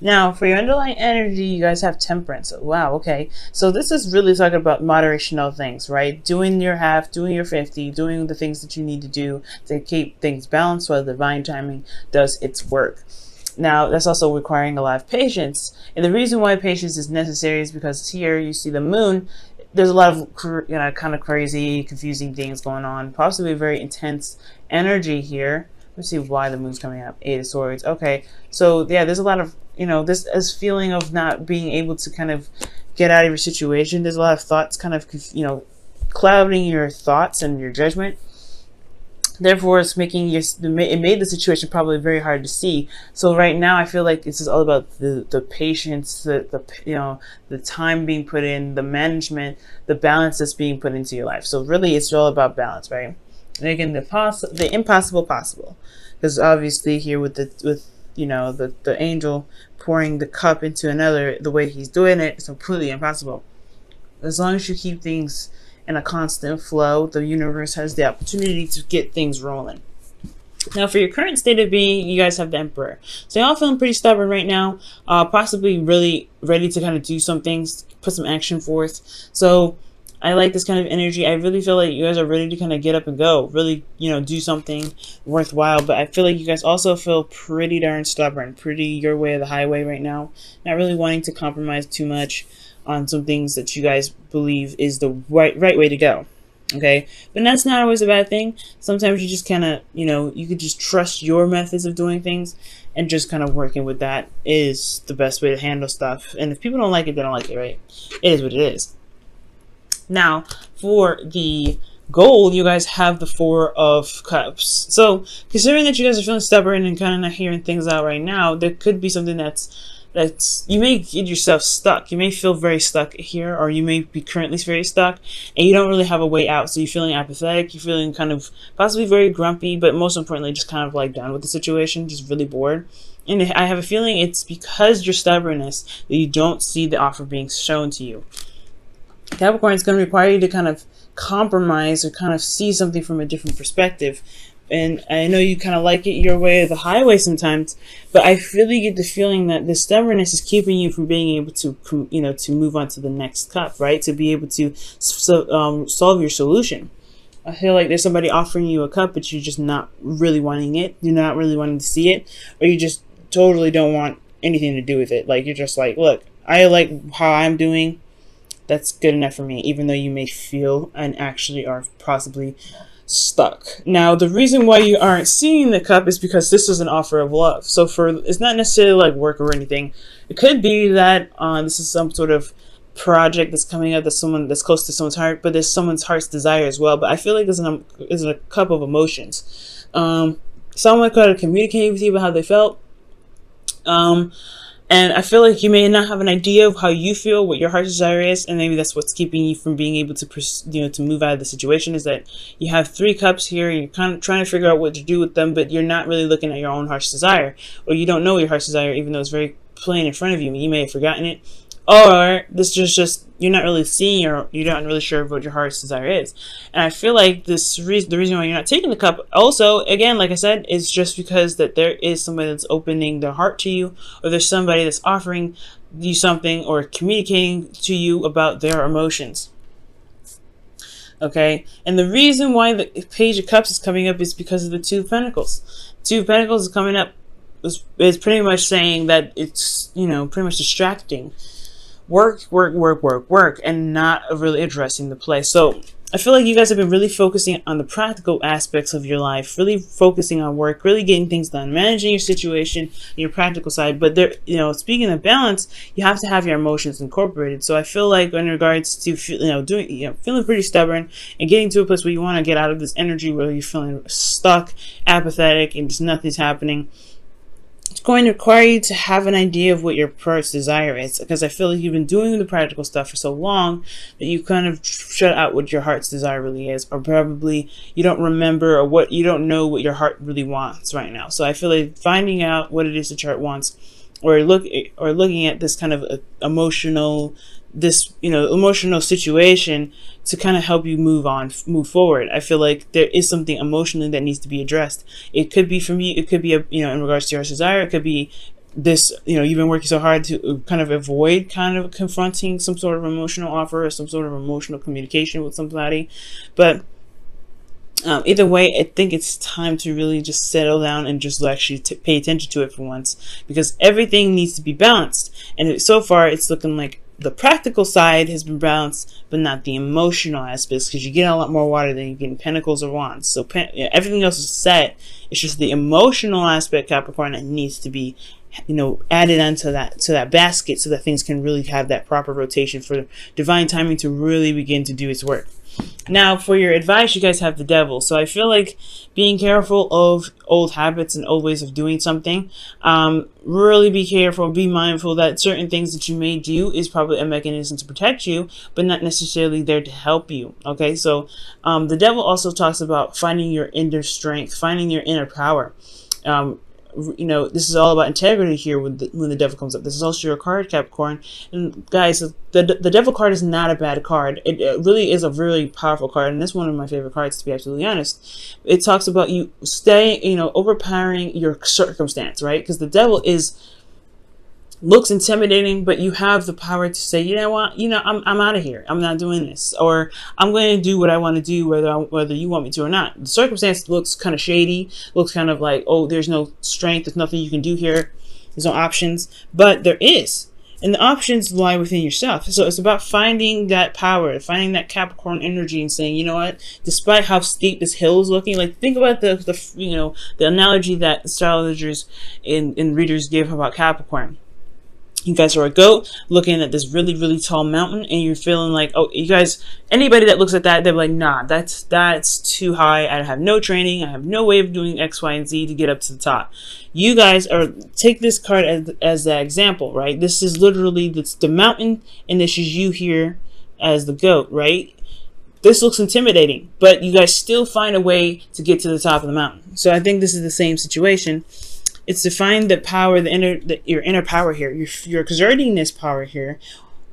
Now, for your underlying energy, you guys have temperance. Wow, okay. So this is really talking about moderation of things, right? Doing your half, doing your 50, doing the things that you need to do to keep things balanced while the divine timing does its work. Now, that's also requiring a lot of patience. And the reason why patience is necessary is because here you see the moon. There's a lot of, kind of crazy, confusing things going on. Possibly very intense energy here. Let's see why the moon's coming up. Eight of Swords. Okay, so yeah, there's a lot of, this feeling of not being able to kind of get out of your situation. There's a lot of thoughts kind of, clouding your thoughts and your judgment. Therefore, it's making it made the situation probably very hard to see. So right now, I feel like this is all about the patience, the time being put in, the management, the balance that's being put into your life. So really, it's all about balance, right? Making the impossible possible. Because obviously here with the angel pouring the cup into another, the way he's doing it, it's completely impossible. As long as you keep things in a constant flow, the universe has the opportunity to get things rolling. Now, for your current state of being, you guys have the Emperor. So y'all feeling pretty stubborn right now, possibly really ready to kind of do some things, put some action forth. So I like this kind of energy. I really feel like you guys are ready to kind of get up and go, really, do something worthwhile. But I feel like you guys also feel pretty darn stubborn, pretty your way or the highway right now. Not really wanting to compromise too much on some things that you guys believe is the right way to go. Okay, but that's not always a bad thing. Sometimes you just kind of, you could just trust your methods of doing things, and just kind of working with that is the best way to handle stuff. And if people don't like it, they don't like it, right? It is what it is. Now, for the gold, you guys have the Four of Cups. So, considering that you guys are feeling stubborn and kind of not hearing things out right now, there could be something that's you may get yourself stuck. You may feel very stuck here, or you may be currently very stuck, and you don't really have a way out. So you're feeling apathetic, you're feeling kind of possibly very grumpy, but most importantly, just kind of like done with the situation, just really bored. And I have a feeling it's because your stubbornness that you don't see the offer being shown to you. Capricorn is going to require you to kind of compromise or kind of see something from a different perspective. And I know you kind of like it your way or the highway sometimes, but I really get the feeling that the stubbornness is keeping you from being able to, to move on to the next cup, right? To be able to solve your solution. I feel like there's somebody offering you a cup, but you're just not really wanting it. You're not really wanting to see it, or you just totally don't want anything to do with it. Like, you're just like, look, I like how I'm doing. That's good enough for me, even though you may feel and actually are possibly stuck. Now, the reason why you aren't seeing the cup is because this is an offer of love. So it's not necessarily like work or anything. It could be that this is some sort of project that's coming up, that's close to someone's heart, but there's someone's heart's desire as well. But I feel like there's a cup of emotions. Someone could have communicated with you about how they felt. And I feel like you may not have an idea of how you feel, what your heart's desire is, and maybe that's what's keeping you from being able to, to move out of the situation. Is that you have 3 cups here, and you're kind of trying to figure out what to do with them, but you're not really looking at your own heart's desire, or you don't know your heart's desire, even though it's very plain in front of you. You may have forgotten it, or this is just you're not really seeing, or you're not really sure what your heart's desire is. And I feel like the reason why you're not taking the cup, also, again, like I said, is just because that there is somebody that's opening their heart to you, or there's somebody that's offering you something or communicating to you about their emotions. Okay, and the reason why the Page of Cups is coming up is because of the Two of Pentacles. Two of Pentacles is coming up is pretty much saying that it's, pretty much distracting. Work, and not really addressing the play. So I feel like you guys have been really focusing on the practical aspects of your life, really focusing on work, really getting things done, managing your situation, your practical side. But there, speaking of balance, you have to have your emotions incorporated. So I feel like in regards to, feeling pretty stubborn and getting to a place where you want to get out of this energy where you're feeling stuck, apathetic, and just nothing's happening. It's going to require you to have an idea of what your heart's desire is, because I feel like you've been doing the practical stuff for so long that you kind of shut out what your heart's desire really is, or probably you don't remember, or you don't know what your heart really wants right now. So I feel like finding out what it is that your heart wants, or looking at this kind of emotional situation to kind of help you move forward. I feel like there is something emotionally that needs to be addressed. It could be from you, it could be in regards to your desire, it could be this, you've been working so hard to kind of avoid kind of confronting some sort of emotional offer or some sort of emotional communication with somebody. But either way, I think it's time to really just settle down and just actually pay attention to it for once, because everything needs to be balanced. And so far, it's looking like the practical side has been balanced, but not the emotional aspects, because you get a lot more water than you get in Pentacles or Wands. So everything else is set. It's just the emotional aspect, Capricorn, that needs to be, added onto that basket, so that things can really have that proper rotation for divine timing to really begin to do its work. Now, for your advice, you guys have the Devil. So I feel like being careful of old habits and old ways of doing something. Really be careful, be mindful that certain things that you may do is probably a mechanism to protect you, but not necessarily there to help you. Okay, so the Devil also talks about finding your inner strength, finding your inner power. This is all about integrity here when the Devil comes up. This is also your card, Capricorn. And guys, the Devil card is not a bad card. It really is a really powerful card, and this is one of my favorite cards, to be absolutely honest. It talks about you overpowering your circumstance, right? Because the Devil looks intimidating, but you have the power to say, you know what, I'm out of here. I'm not doing this, or I'm going to do what I want to do, whether you want me to or not. The circumstance looks kind of shady, looks kind of like, oh, there's no strength, there's nothing you can do here, there's no options, but there is. And the options lie within yourself. So it's about finding that power, finding that Capricorn energy, and saying, you know what, despite how steep this hill is looking, like think about the analogy that astrologers and readers give about Capricorn. You guys are a goat looking at this really, really tall mountain, and you're feeling like, oh, you guys, anybody that looks at that, they're like, nah, that's too high. I have no training. I have no way of doing X, Y, and Z to get up to the top. You guys take this card as that example, right? This is literally, the mountain, and this is you here as the goat, right? This looks intimidating, but you guys still find a way to get to the top of the mountain. So I think this is the same situation. It's to find the power, your inner power here. You're exerting this power here.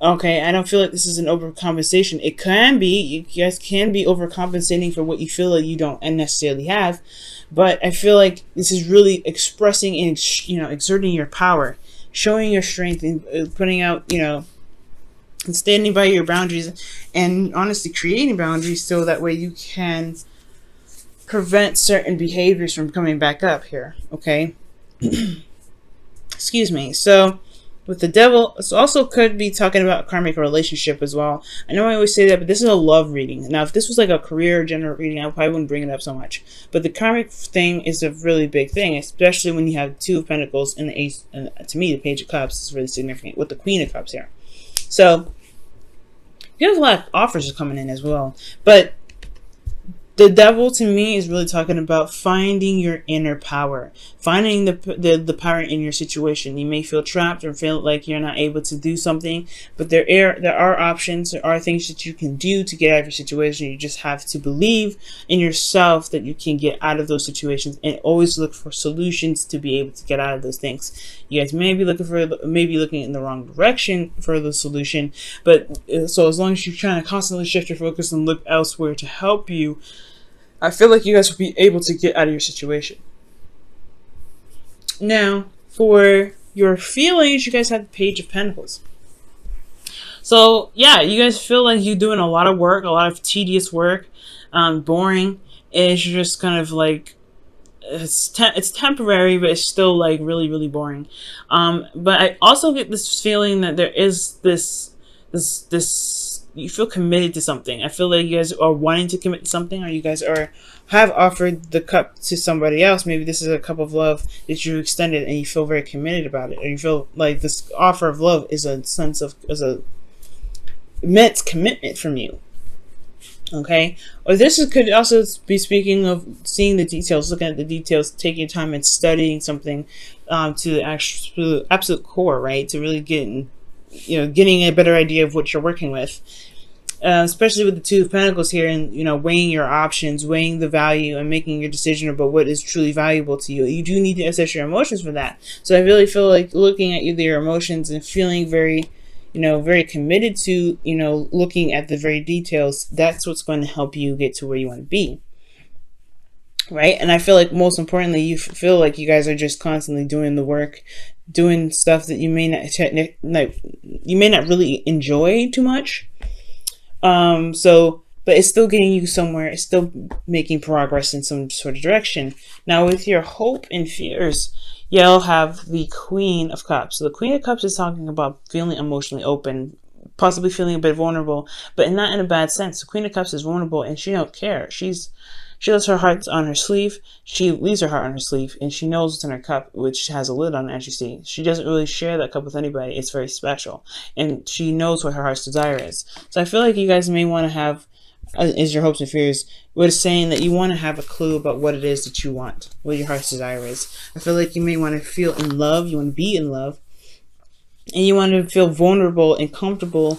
Okay, I don't feel like this is an overcompensation. It can be. You guys can be overcompensating for what you feel like you don't necessarily have. But I feel like this is really expressing and, exerting your power, showing your strength, and putting out, and standing by your boundaries, and honestly creating boundaries so that way you can prevent certain behaviors from coming back up here. Okay. Excuse me. So with the Devil, it also could be talking about karmic relationship as well. I know I always say that, but this is a love reading. Now, if this was like a career general reading, I probably wouldn't bring it up so much. But the karmic thing is a really big thing, especially when you have Two of Pentacles and the Ace. And to me, the Page of Cups is really significant with the Queen of Cups here. So you have a lot of offers coming in as well. But the Devil, to me, is really talking about finding your inner power, finding the power in your situation. You may feel trapped or feel like you're not able to do something, but there are options. There are things that you can do to get out of your situation. You just have to believe in yourself that you can get out of those situations, and always look for solutions to be able to get out of those things. You guys may be looking in the wrong direction for the solution, but so as long as you're trying to constantly shift your focus and look elsewhere to help you, I feel like you guys will be able to get out of your situation. Now, for your feelings, you guys have the Page of Pentacles. So, yeah, you guys feel like you're doing a lot of work, a lot of tedious work, boring. It's just kind of like, it's temporary, but it's still like really, really boring. But I also get this feeling that there is this you feel committed to something. I feel like you guys are wanting to commit to something, or you guys have offered the cup to somebody else. Maybe this is a cup of love that you extended, and you feel very committed about it, or you feel like this offer of love is a immense commitment from you. Okay, or this could also be speaking of seeing the details, looking at the details, taking time and studying something to the absolute core, right? To really getting a better idea of what you're working with, especially with the Two of Pentacles here, and weighing your options, weighing the value, and making your decision about what is truly valuable to you. You do need to assess your emotions for that. So I really feel like looking at your emotions and feeling very very committed to looking at the very details. That's what's going to help you get to where you want to be. Right? And I feel like most importantly, you feel like you guys are just constantly doing the work doing stuff that you may not really enjoy too much. But it's still getting you somewhere. It's still making progress in some sort of direction. Now, with your hope and fears, you'll have the Queen of Cups. So the Queen of Cups is talking about feeling emotionally open, possibly feeling a bit vulnerable, but not in a bad sense. The Queen of Cups is vulnerable, and she don't care. She does her heart on her sleeve. She leaves her heart on her sleeve, and she knows what's in her cup, which has a lid on it, as you see. She doesn't really share that cup with anybody. It's very special, and she knows what her heart's desire is. So I feel like you guys may want to have, is your hopes and fears, what is saying that you want to have a clue about what it is that you want, what your heart's desire is. I feel like you may want to feel in love. You want to be in love, and you want to feel vulnerable and comfortable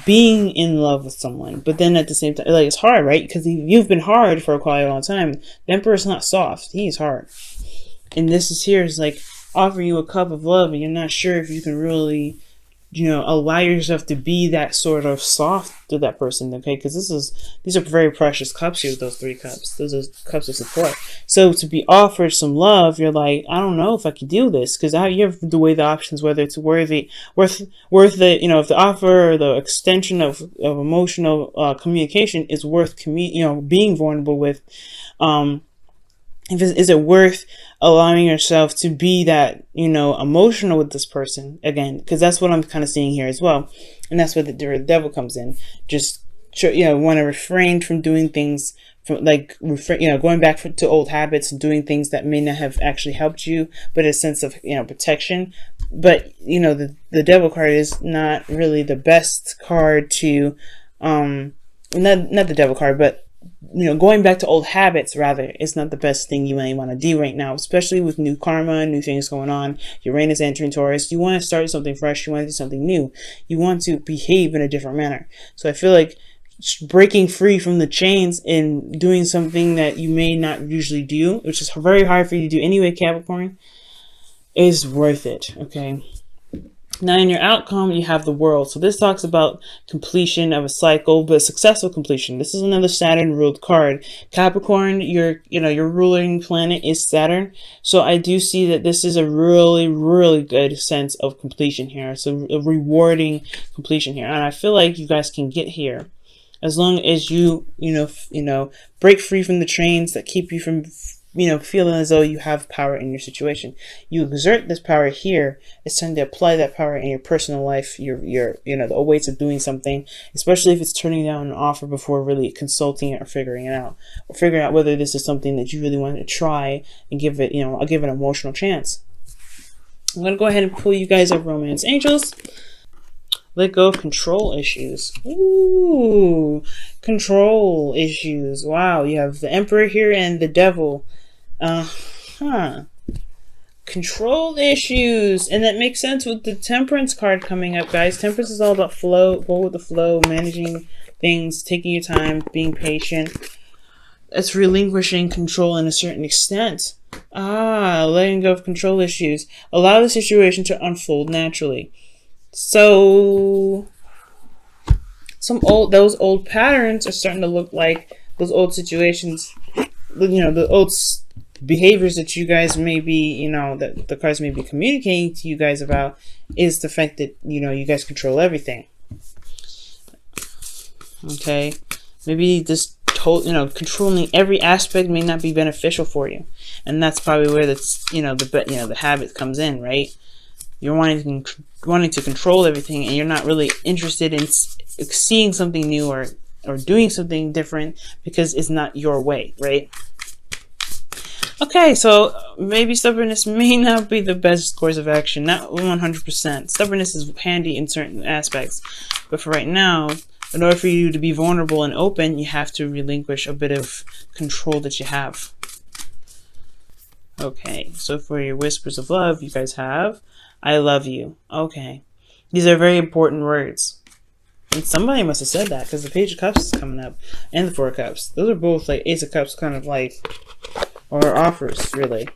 being in love with someone. But then at the same time, like, it's hard, right? Because you've been hard for quite a long time. The Emperor's not soft. He's hard. And this is here is like offering you a cup of love, and you're not sure if you can really, allow yourself to be that sort of soft to that person, okay? Because these are very precious cups here, those 3 cups. Those are cups of support. So to be offered some love, you're like, I don't know if I can do this, because you have to weigh the options, whether it's worth the, if the offer or the extension of emotional communication is worth being vulnerable with. Is it worth allowing yourself to be that, emotional with this person again? Because that's what I'm kind of seeing here as well. And that's where the devil comes in. Just, want to refrain from doing things going back to old habits and doing things that may not have actually helped you, but a sense of, protection. But, the devil card is not really the best card to, not the devil card, but going back to old habits, rather, is not the best thing you may want to do right now, especially with new karma, new things going on. Uranus entering Taurus. You want to start something fresh. You want to do something new. You want to behave in a different manner. So I feel like breaking free from the chains and doing something that you may not usually do, which is very hard for you to do anyway, Capricorn, is worth it, okay? Now, in your outcome, you have the World. So this talks about completion of a cycle, but successful completion. This is another Saturn-ruled card. Capricorn, your ruling planet is Saturn. So I do see that this is a really, really good sense of completion here. So a rewarding completion here. And I feel like you guys can get here as long as you, break free from the chains that keep you from feeling as though you have power in your situation. You exert this power here. It's time to apply that power in your personal life, your the ways of doing something, especially if it's turning down an offer before really consulting it or figuring it out, or figuring out whether this is something that you really want to try and give it, I'll give it an emotional chance. I'm going to go ahead and pull you guys up, Romance Angels. Let go of control issues. Ooh, control issues. Wow, you have the Emperor here and the Devil. Control issues. And that makes sense with the Temperance card coming up, guys. Temperance is all about flow, go with the flow, managing things, taking your time, being patient. It's relinquishing control in a certain extent. Letting go of control issues. Allow the situation to unfold naturally. So those old patterns are starting to look like those old situations, the old behaviors that you guys may be, that the cards may be communicating to you guys about, is the fact that, you guys control everything. Okay. Maybe this controlling every aspect may not be beneficial for you. And that's probably where the habit comes in, right? You're wanting to control everything, and you're not really interested in seeing something new or doing something different because it's not your way, right? Okay, so maybe stubbornness may not be the best course of action, not 100%. Stubbornness is handy in certain aspects, but for right now, in order for you to be vulnerable and open, you have to relinquish a bit of control that you have. Okay, so for your whispers of love, you guys have, I love you. Okay. These are very important words. And somebody must have said that, because the Page of Cups is coming up. And the Four of Cups. Those are both like Ace of Cups kind of like, or offers, really.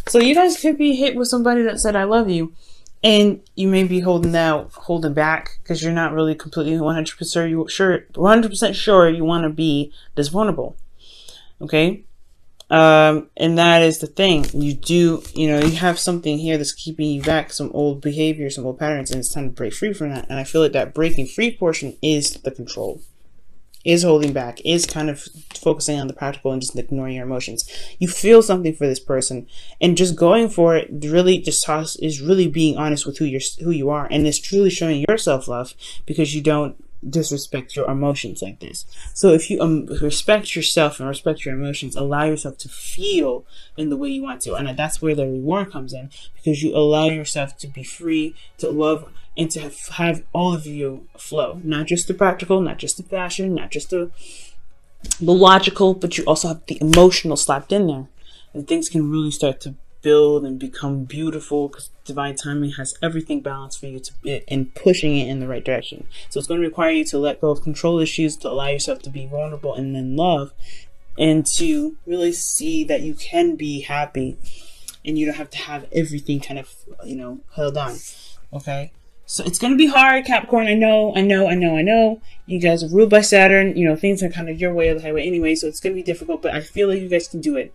So you guys could be hit with somebody that said I love you. And you may be holding back, because you're not really completely 100% sure you want to be this vulnerable. Okay? And that is the thing. You have something here that's keeping you back, some old behavior, some old patterns, and it's time to break free from that. And I feel like that breaking free portion is the control, is holding back, is kind of focusing on the practical and just ignoring your emotions. You feel something for this person, and just going for it really is really being honest with who you are, and it's truly showing your self-love, because you don't disrespect your emotions like this. So if you respect yourself and respect your emotions, allow yourself to feel in the way you want to, and that's where the reward comes in, because you allow yourself to be free to love and to have all of you flow, not just the practical, not just the fashion, not just the logical, but you also have the emotional slapped in there, and things can really start to build and become beautiful, because divine timing has everything balanced for you and pushing it in the right direction. So it's going to require you to let go of control issues, to allow yourself to be vulnerable and then love, and to really see that you can be happy and you don't have to have everything kind of held on. Okay, so it's going to be hard, Capricorn. I know. You guys are ruled by Saturn. Things are kind of your way or the highway anyway, so it's going to be difficult, but I feel like you guys can do it.